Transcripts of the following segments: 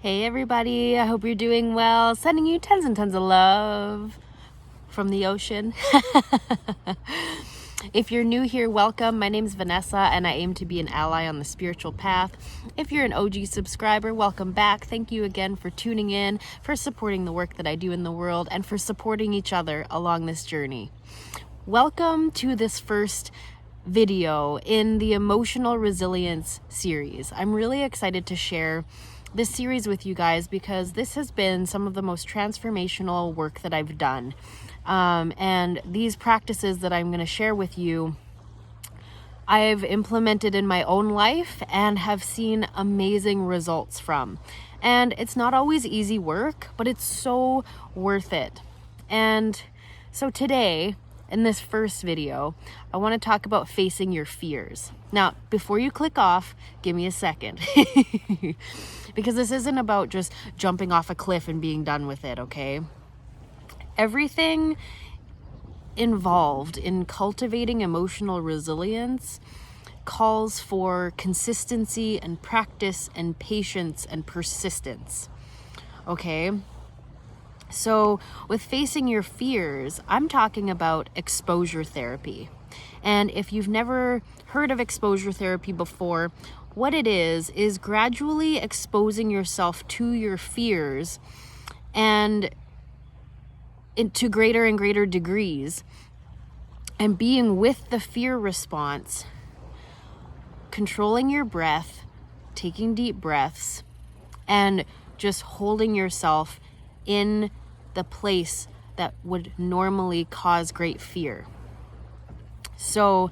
Hey everybody, I hope you're doing well. Sending you tons and tons of love from the ocean. If you're new here, welcome. My name's Vanessa and I aim to be an ally on the spiritual path. If you're an OG subscriber, welcome back. Thank you again for tuning in, for supporting the work that I do in the world, and for supporting each other along this journey. Welcome to this first video in the Emotional Resilience series. I'm really excited to share this series with you guys because this has been some of the most transformational work that I've done. And these practices that I'm going to share with you, I've implemented in my own life and have seen amazing results from. And it's not always easy work, but it's so worth it. And so today, in this first video, I want to talk about facing your fears. Now, before you click off, give me a second. Because this isn't about just jumping off a cliff and being done with it, okay? Everything involved in cultivating emotional resilience calls for consistency and practice and patience and persistence, okay? So with facing your fears, I'm talking about exposure therapy. And if you've never heard of exposure therapy before, what it is gradually exposing yourself to your fears and to greater and greater degrees, and being with the fear response, controlling your breath, taking deep breaths, and just holding yourself in the place that would normally cause great fear. So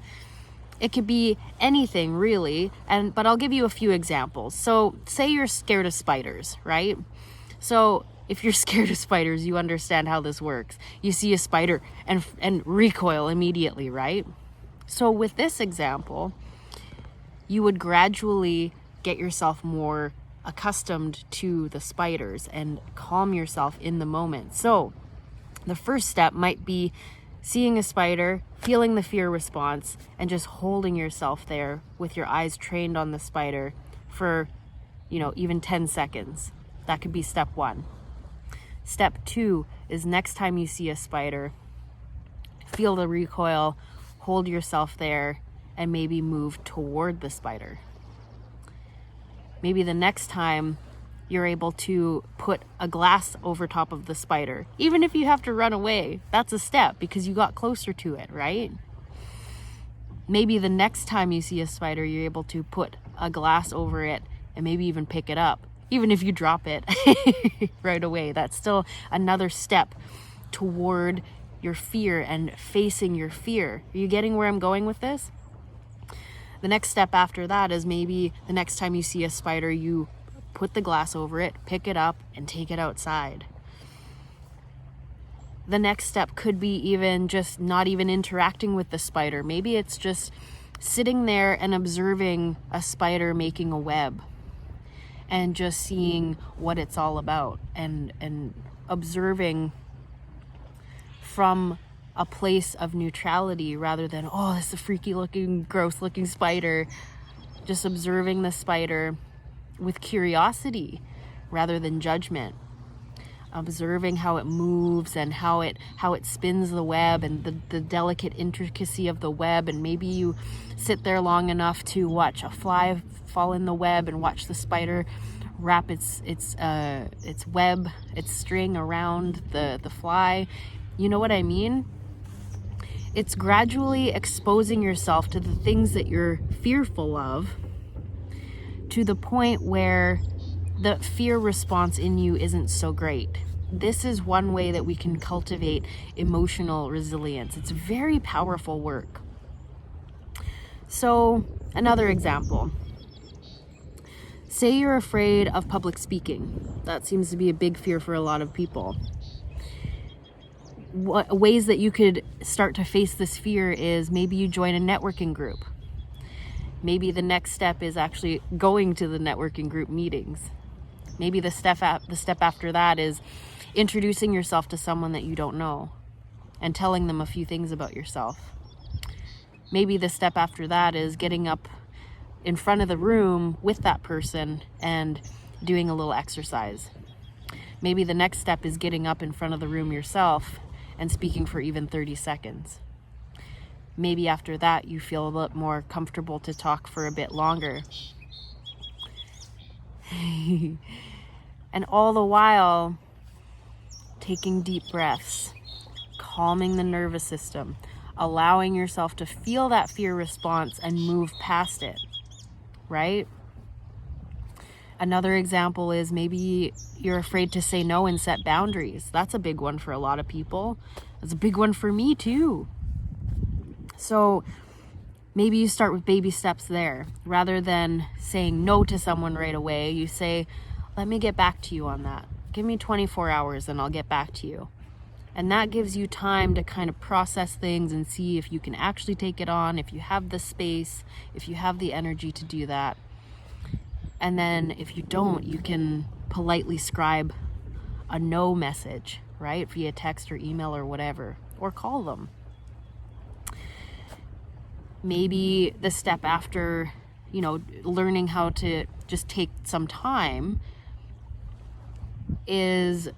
it could be anything really, but I'll give you a few examples. So say you're scared of spiders, right? So if you're scared of spiders, you understand how this works. You see a spider and recoil immediately, right? So with this example, you would gradually get yourself more accustomed to the spiders and calm yourself in the moment. So the first step might be seeing a spider, feeling the fear response, and just holding yourself there with your eyes trained on the spider for, even 10 seconds. That could be step one. Step two is next time you see a spider, feel the recoil, hold yourself there, and maybe move toward the spider. Maybe the next time you're able to put a glass over top of the spider. Even if you have to run away, that's a step because you got closer to it, right? Maybe the next time you see a spider, you're able to put a glass over it and maybe even pick it up. Even if you drop it right away, that's still another step toward your fear and facing your fear. Are you getting where I'm going with this? The next step after that is maybe the next time you see a spider, you put the glass over it, pick it up, and take it outside. The next step could be even just not even interacting with the spider. Maybe it's just sitting there and observing a spider making a web and just seeing what it's all about and observing from a place of neutrality rather than, oh, this is a freaky looking, gross looking spider. Just observing the spider with curiosity rather than judgment. Observing how it moves and how it spins the web and the delicate intricacy of the web. And maybe you sit there long enough to watch a fly fall in the web and watch the spider wrap its web, its string around the fly. You know what I mean? It's gradually exposing yourself to the things that you're fearful of to the point where the fear response in you isn't so great. This is one way that we can cultivate emotional resilience. It's very powerful work. So, another example. Say you're afraid of public speaking. That seems to be a big fear for a lot of people. Ways that you could start to face this fear is maybe you join a networking group. Maybe the next step is actually going to the networking group meetings. Maybe the step after that is introducing yourself to someone that you don't know and telling them a few things about yourself. Maybe the step after that is getting up in front of the room with that person and doing a little exercise. Maybe the next step is getting up in front of the room yourself and speaking for even 30 seconds. Maybe after that you feel a bit more comfortable to talk for a bit longer. And all the while, taking deep breaths, calming the nervous system, allowing yourself to feel that fear response and move past it, right? Another example is maybe you're afraid to say no and set boundaries. That's a big one for a lot of people. That's a big one for me too. So maybe you start with baby steps there. Rather than saying no to someone right away, you say, let me get back to you on that. Give me 24 hours and I'll get back to you. And that gives you time to kind of process things and see if you can actually take it on, if you have the space, if you have the energy to do that. And then if you don't, you can politely scribe a no message, right? Via text or email or whatever, or call them. Maybe the step after, learning how to just take some time is,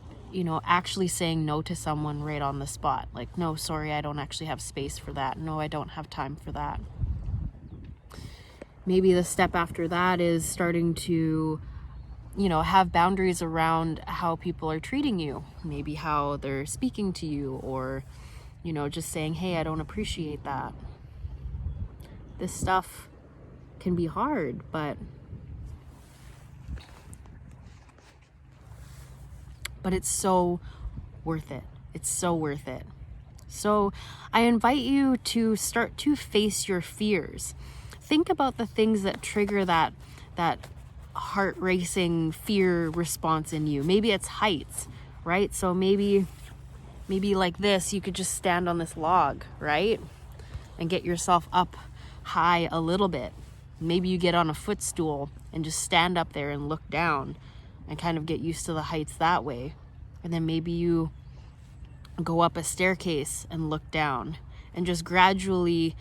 actually saying no to someone right on the spot. Like, no, sorry, I don't actually have space for that. No, I don't have time for that. Maybe the step after that is starting to, have boundaries around how people are treating you. Maybe how they're speaking to you, or, just saying, hey, I don't appreciate that. This stuff can be hard, but it's so worth it. It's so worth it. So I invite you to start to face your fears. Think about the things that trigger that heart racing fear response in you. Maybe it's heights, right? So maybe like this, you could just stand on this log, right? And get yourself up high a little bit. Maybe you get on a footstool and just stand up there and look down and kind of get used to the heights that way. And then maybe you go up a staircase and look down and just gradually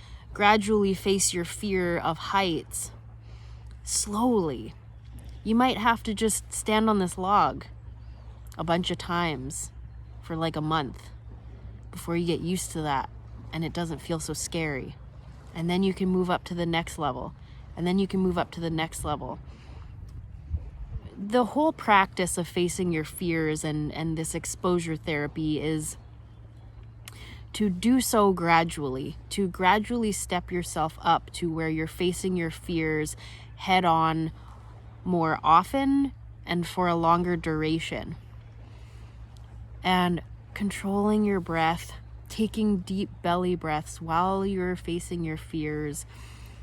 face your fear of heights slowly. You might have to just stand on this log a bunch of times for like a month before you get used to that and it doesn't feel so scary. And then you can move up to the next level, and then you can move up to the next level. The whole practice of facing your fears and this exposure therapy is to do so gradually, to gradually step yourself up to where you're facing your fears head on more often and for a longer duration. And controlling your breath, taking deep belly breaths while you're facing your fears,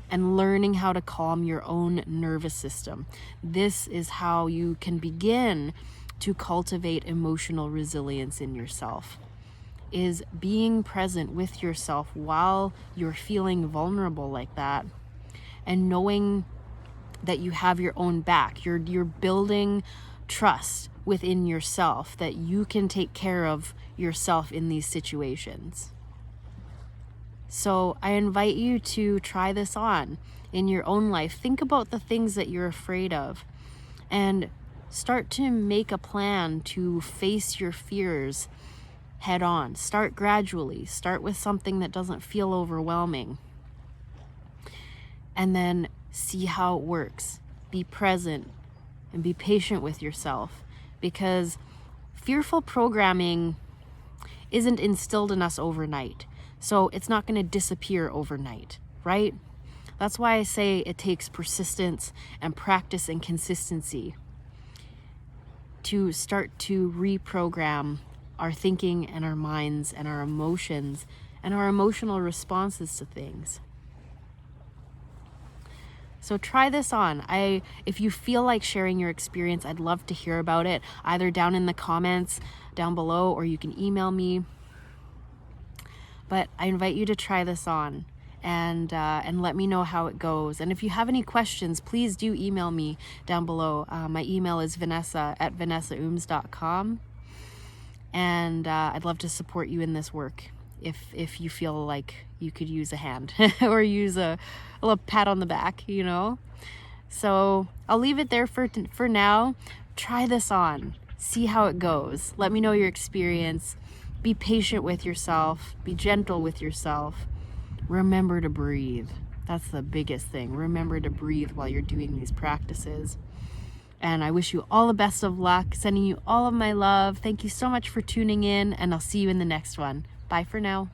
and learning how to calm your own nervous system. This is how you can begin to cultivate emotional resilience in yourself, is being present with yourself while you're feeling vulnerable like that, and knowing that you have your own back. You're building trust within yourself that you can take care of yourself in these situations. So I invite you to try this on in your own life. Think about the things that you're afraid of and start to make a plan to face your fears head on. Start gradually. Start with something that doesn't feel overwhelming. And then see how it works. Be present and be patient with yourself, because fearful programming isn't instilled in us overnight. So it's not going to disappear overnight, right? That's why I say it takes persistence and practice and consistency to start to reprogram our thinking and our minds and our emotions and our emotional responses to things. So try this on. If you feel like sharing your experience, I'd love to hear about it, either down in the comments down below, or you can email me. But I invite you to try this on and let me know how it goes. And if you have any questions, please do email me down below. My email is vanessa@vanessaooms.com. And I'd love to support you in this work if you feel like you could use a hand or use a little pat on the back, So I'll leave it there for now. Try this on. See how it goes. Let me know your experience. Be patient with yourself. Be gentle with yourself. Remember to breathe. That's the biggest thing. Remember to breathe while you're doing these practices. And I wish you all the best of luck. Sending you all of my love. Thank you so much for tuning in, and I'll see you in the next one. Bye for now.